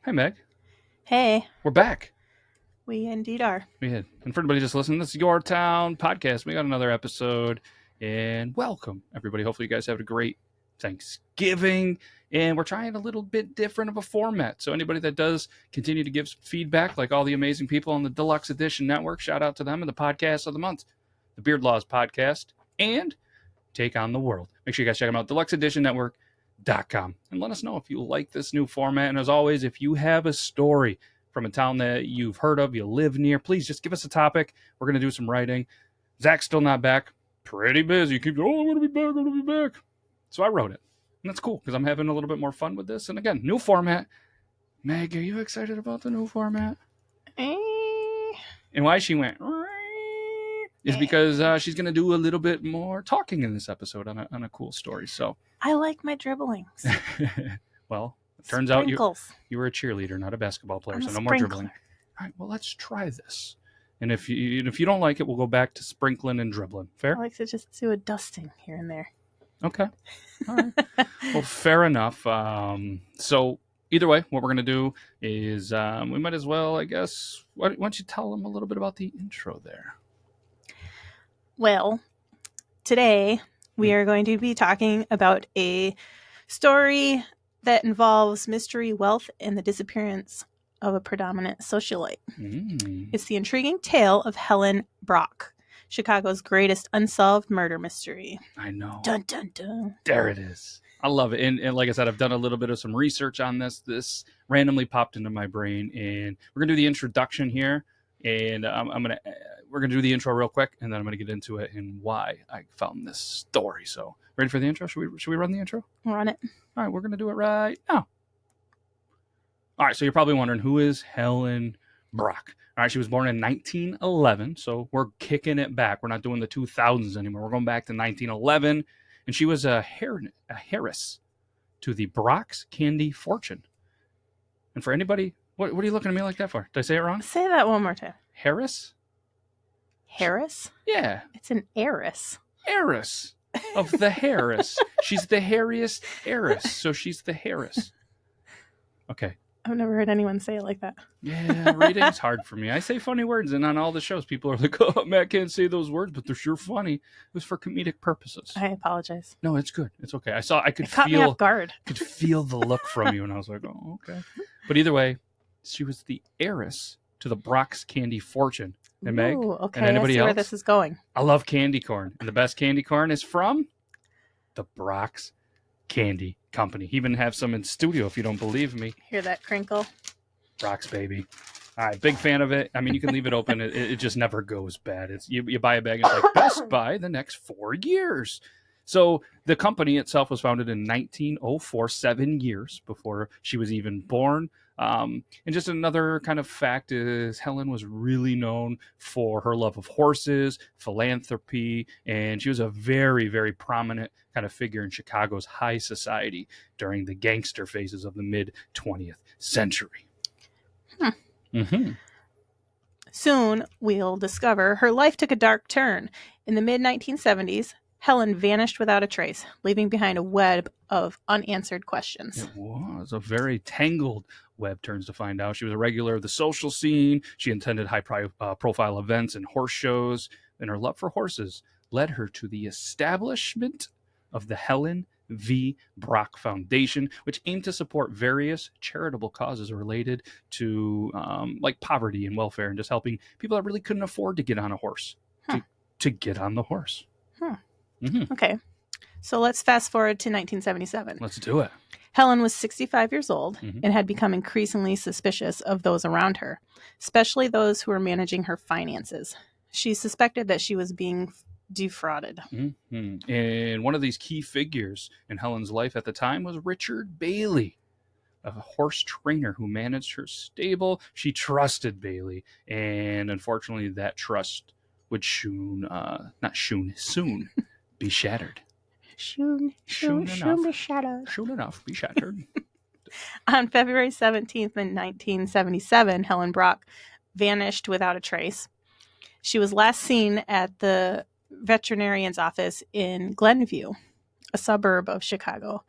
Hi, Meg. Hey, We're back. we indeed are. And for everybody just listening, this is Yore Town Podcast. We got another episode, and welcome, everybody. Hopefully, you guys have a great Thanksgiving, and we're trying a little bit different of a format. So anybody that does continue to give feedback, like all the amazing people on the Deluxe Edition Network, shout out to them and the podcast of the month, the Beard Laws Podcast, and Take on the World. Make sure you guys check them out, deluxeeditionnetwork.com, and let us know if you like this new format. And as always, if you have a story from a town that you've heard of, you live near, please just give us a topic. We're going to do some writing. Zach's still not back. Pretty busy. Keeps going, I'm going to be back. So I wrote it. And that's cool because I'm having a little bit more fun with this. And again, new format. Meg, are you excited about the new format? And why she went is because she's going to do a little bit more talking in this episode on a cool story. So I like my dribblings. Well, it turns out you were a cheerleader, not a basketball player, so no more dribbling. All right, well, let's try this. And if you don't like it, we'll go back to sprinkling and dribbling. Fair? I like to just do a dusting here and there. Okay. All right. Well, fair enough. So either way, what we're going to do is we might as well, I guess, why don't you tell them a little bit about the intro there? Well, today we are going to be talking about a story that involves mystery, wealth, and the disappearance of a predominant socialite. It's the intriguing tale of Helen Brach, Chicago's greatest unsolved murder mystery. I know. Dun, dun, dun. There it is. I love it. And like I said, I've done a little bit of some research on this. This randomly popped into my brain, and we're going to do the introduction here. And we're going to do the intro real quick, and then I'm going to get into it and why I found this story. So ready for the intro? Should we run the intro? Run it. All right, we're going to do it right now. All right, so you're probably wondering, who is Helen Brach? All right, she was born in 1911, so we're kicking it back. We're not doing the 2000s anymore. We're going back to 1911, and she was a heiress to the Brach's candy fortune. And for anybody, what are you looking at me like that for? Did I say it wrong? Say that one more time. Harris? Harris? Yeah. It's an heiress. Heiress of the Harris. She's the hairiest heiress, so she's the Harris. Okay. I've never heard anyone say it like that. Yeah, reading's hard for me. I say funny words, and on all the shows, people are like, oh, Matt can't say those words, but they're sure funny. It was for comedic purposes. I apologize. No, it's good. It's okay. I could caught me off guard. Could feel the look from you, and I was like, oh, okay. But either way, she was the heiress to the Brach's candy fortune. And Meg, okay, and anybody I see else? where this is going. I love candy corn, and the best candy corn is from the Brach's Candy Company. He even have some in studio if you don't believe me. Hear that crinkle? Brach's, baby. All right, big fan of it. I mean, you can leave it open. It just never goes bad. It's you buy a bag, and it's like, best buy the next 4 years. So the company itself was founded in 1904, 7 years before she was even born. And just another kind of fact is Helen was really known for her love of horses, philanthropy, and she was a very, very prominent kind of figure in Chicago's high society during the gangster phases of the mid-20th century. Soon, we'll discover her life took a dark turn. In the mid-1970s, Helen vanished without a trace, leaving behind a web of unanswered questions. It was a very tangled web, turns to find out. She was a regular of the social scene. She attended high-profile events and horse shows, and her love for horses led her to the establishment of the Helen V. Brach Foundation, which aimed to support various charitable causes related to like poverty and welfare, and just helping people that really couldn't afford to get on a horse to get on the horse. Okay, so let's fast forward to 1977. Let's do it. Helen was 65 years old and had become increasingly suspicious of those around her, especially those who were managing her finances. She suspected that she was being defrauded. And one of these key figures in Helen's life at the time was Richard Bailey, a horse trainer who managed her stable. She trusted Bailey, and unfortunately that trust would soon be shattered. Soon be shattered. Soon enough, be shattered. On February 17th in 1977, Helen Brach vanished without a trace. She was last seen at the veterinarian's office in Glenview, a suburb of Chicago.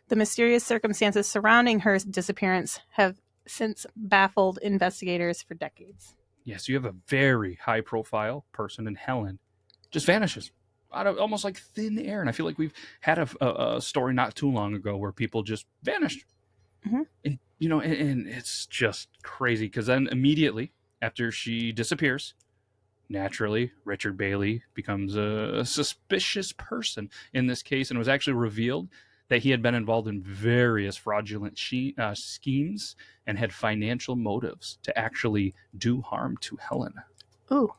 The mysterious circumstances surrounding her disappearance have since baffled investigators for decades. Yes, you have a very high-profile person in Helen just vanishes out of almost like thin air. And I feel like we've had a story not too long ago where people just vanished. Mhm. And, and it's just crazy because then immediately after she disappears, naturally, Richard Bailey becomes a suspicious person in this case. And it was actually revealed that he had been involved in various fraudulent schemes and had financial motives to actually do harm to Helen. Ooh,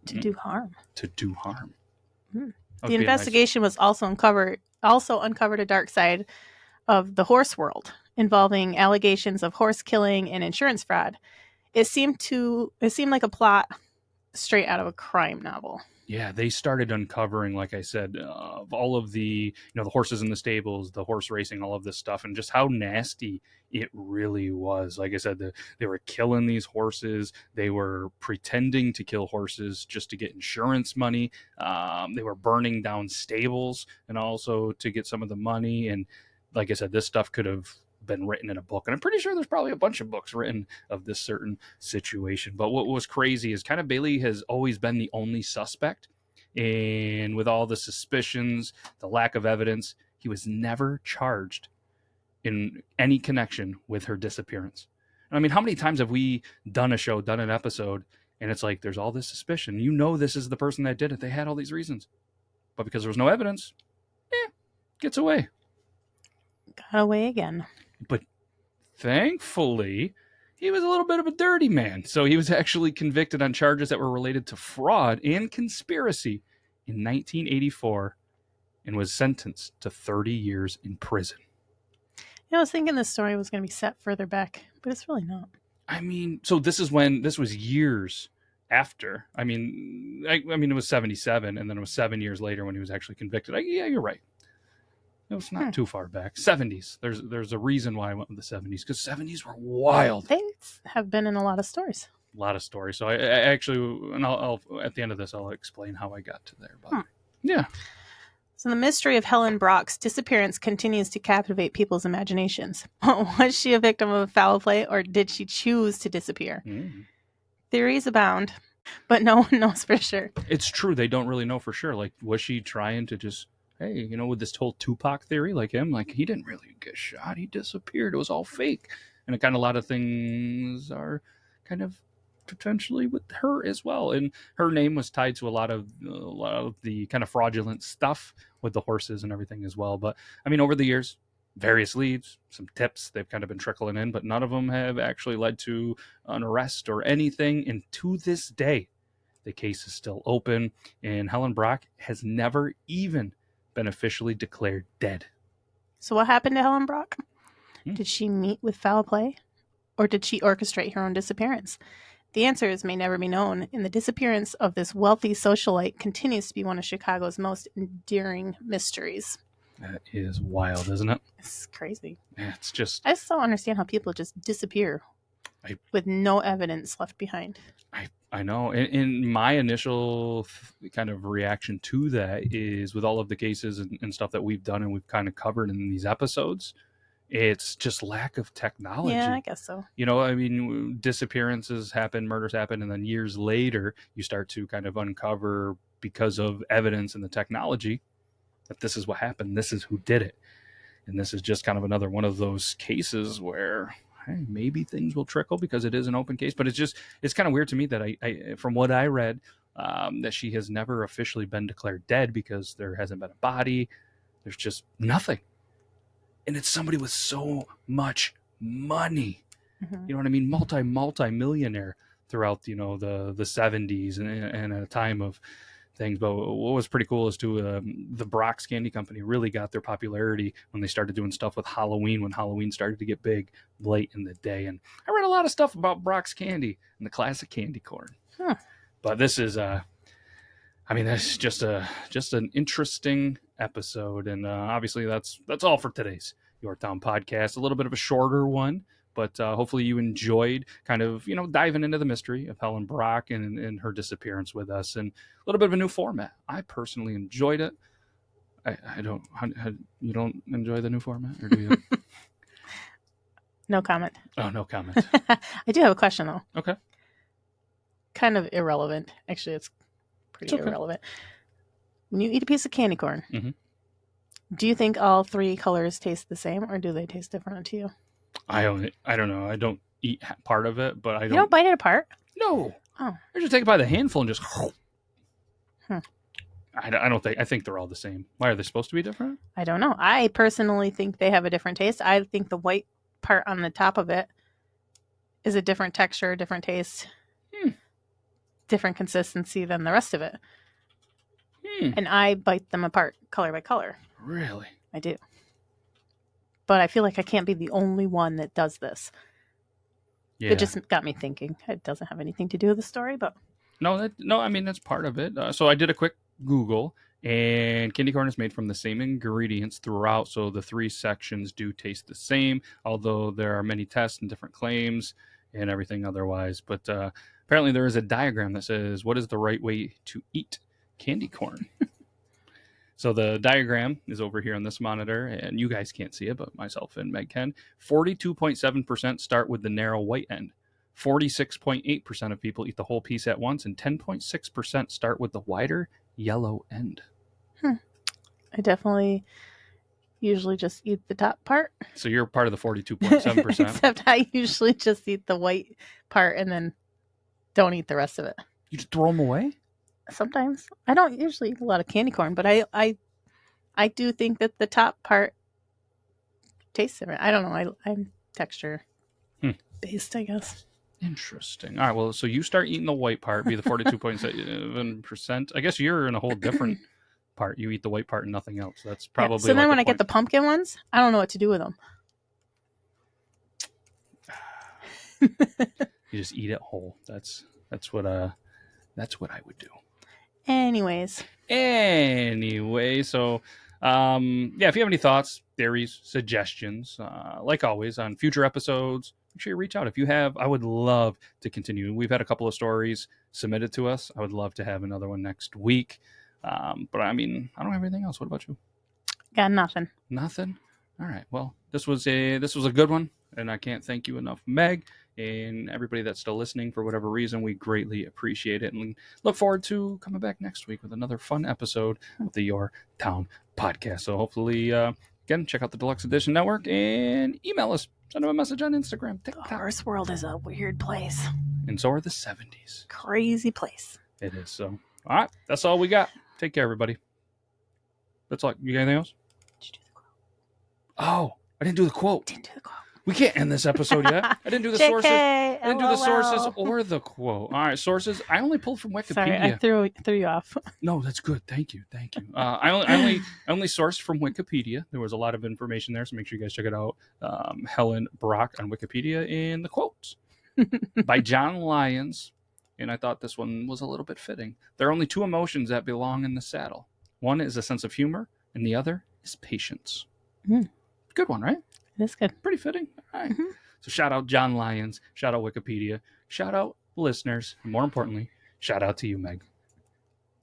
to do harm. To do harm. The investigation was also uncovered a dark side of the horse world, involving allegations of horse killing and insurance fraud. It seemed like a plot straight out of a crime novel. Yeah, they started uncovering, like I said, of all of the the horses in the stables, the horse racing, all of this stuff, and just how nasty it really was. Like I said, they were killing these horses. They were pretending to kill horses just to get insurance money. They were burning down stables and also to get some of the money. And like I said, this stuff could have been written in a book, and I'm pretty sure there's probably a bunch of books written of this certain situation. But what was crazy is kind of Bailey has always been the only suspect, and with all the suspicions, the lack of evidence, he was never charged in any connection with her disappearance. And I mean, how many times have we done an episode, and it's like there's all this suspicion, this is the person that did it, they had all these reasons, but because there was no evidence, gets away. Got away again. But thankfully, he was a little bit of a dirty man. So he was actually convicted on charges that were related to fraud and conspiracy in 1984 and was sentenced to 30 years in prison. I was thinking this story was going to be set further back, but it's really not. I mean, so this was years after. I mean, it was 77, and then it was 7 years later when he was actually convicted. Yeah, you're right. It was not too far back. 70s. There's a reason why I went with the 70s, because 70s were wild. They have been in a lot of stories. A lot of stories. So I actually, and I'll at the end of this, I'll explain how I got to there. But yeah. So the mystery of Helen Brach's disappearance continues to captivate people's imaginations. Was she a victim of foul play, or did she choose to disappear? Theories abound, but no one knows for sure. It's true. They don't really know for sure. Like, was she trying to just, hey, with this whole Tupac theory, like him, like he didn't really get shot. He disappeared. It was all fake. And a lot of things are kind of potentially with her as well. And her name was tied to a lot of the kind of fraudulent stuff with the horses and everything as well. But I mean, over the years, various leads, some tips, they've kind of been trickling in, but none of them have actually led to an arrest or anything. And to this day, the case is still open, and Helen Brach has never even been officially declared dead. So what happened to Helen Brach? Did she meet with foul play, or did she orchestrate her own disappearance? The answers may never be known, and the disappearance of this wealthy socialite continues to be one of Chicago's most endearing mysteries. That is wild, isn't it? It's crazy. Yeah, it's just... I just don't understand how people just disappear with no evidence left behind. I know. And my initial kind of reaction to that is, with all of the cases and stuff that we've done and we've kind of covered in these episodes, it's just lack of technology. Yeah, I guess so. I mean, disappearances happen, murders happen, and then years later, you start to kind of uncover, because of evidence and the technology, that this is what happened. This is who did it. And this is just kind of another one of those cases where, hey, maybe things will trickle because it is an open case. But it's kind of weird to me that I from what I read, that she has never officially been declared dead because there hasn't been a body. There's just nothing. And it's somebody with so much money. You know what I mean? Multi-millionaire throughout, the 70s and at a time of things. But what was pretty cool is the Brach's Candy Company really got their popularity when they started doing stuff with Halloween, when Halloween started to get big late in the day. And I read a lot of stuff about Brach's Candy and the classic candy corn. But this is that's just an interesting episode, and obviously that's all for today's Yore Town Podcast. A little bit of a shorter one, but hopefully you enjoyed kind of diving into the mystery of Helen Brach and her disappearance with us, and a little bit of a new format. I personally enjoyed it. I don't. You don't enjoy the new format, or do you? No comment. Oh, no comment. I do have a question, though. Okay. Kind of irrelevant. Actually, it's pretty irrelevant. When you eat a piece of candy corn, do you think all three colors taste the same, or do they taste different to you? I don't know. I don't eat part of it, but I don't. You don't bite it apart? No. Oh. I just take it by the handful and just. I don't think. I think they're all the same. Why are they supposed to be different? I don't know. I personally think they have a different taste. I think the white part on the top of it is a different texture, different taste, different consistency than the rest of it. And I bite them apart color by color. Really? I do. But I feel like I can't be the only one that does this. Yeah. It just got me thinking. It doesn't have anything to do with the story, but... No, I mean, that's part of it. So I did a quick Google, and candy corn is made from the same ingredients throughout, so the three sections do taste the same, although there are many tests and different claims and everything otherwise. But apparently there is a diagram that says, what is the right way to eat candy corn? So the diagram is over here on this monitor, and you guys can't see it, but myself and Megh can. 42.7% start with the narrow white end. 46.8% of people eat the whole piece at once, and 10.6% start with the wider yellow end. I definitely usually just eat the top part. So you're part of the 42.7%. Except I usually just eat the white part and then don't eat the rest of it. You just throw them away? Sometimes. I don't usually eat a lot of candy corn, but I do think that the top part tastes different. I don't know. I'm texture based, I guess. Interesting. All right. Well, so you start eating the white part, be the 42.7%. I guess you're in a whole different part. You eat the white part and nothing else. That's probably. So then when I get the pumpkin ones, I don't know what to do with them. You just eat it whole. That's what I would do. Anyways, so if you have any thoughts, theories, suggestions, like always on future episodes, make sure you reach out. If you have, I would love to continue. We've had a couple of stories submitted to us. I would love to have another one next week. But I mean, I don't have anything else. What about you? Got nothing. Nothing? All right. Well, this was a good one, and I can't thank you enough, Megh, and everybody that's still listening for whatever reason. We greatly appreciate it, and look forward to coming back next week with another fun episode of the Yore Town Podcast. So hopefully, again, check out the Deluxe Edition Network and email us. Send them a message on Instagram, TikTok. The horse world is a weird place. And so are the 70s. Crazy place. It is. So, all right. That's all we got. Take care, everybody. That's all. You got anything else? Did you do the quote? Oh, I didn't do the quote. Didn't do the quote. We can't end this episode yet. I didn't do the sources. I didn't do the sources or the quote. All right, sources. I only pulled from Wikipedia. Sorry, I threw you off. No, that's good. Thank you. I only sourced from Wikipedia. There was a lot of information there, so make sure you guys check it out. Helen Brach on Wikipedia, and the quotes by John Lyons. And I thought this one was a little bit fitting. There are only two emotions that belong in the saddle. One is a sense of humor, and the other is patience. Good one, right? That's good. Pretty fitting. All right. So shout out John Lyons. Shout out Wikipedia. Shout out listeners. And more importantly, shout out to you, Megh.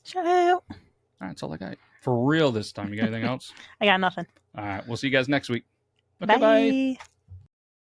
Shout out. All right, that's all I got. For real this time. You got anything else? I got nothing. All right. We'll see you guys next week. Okay, bye.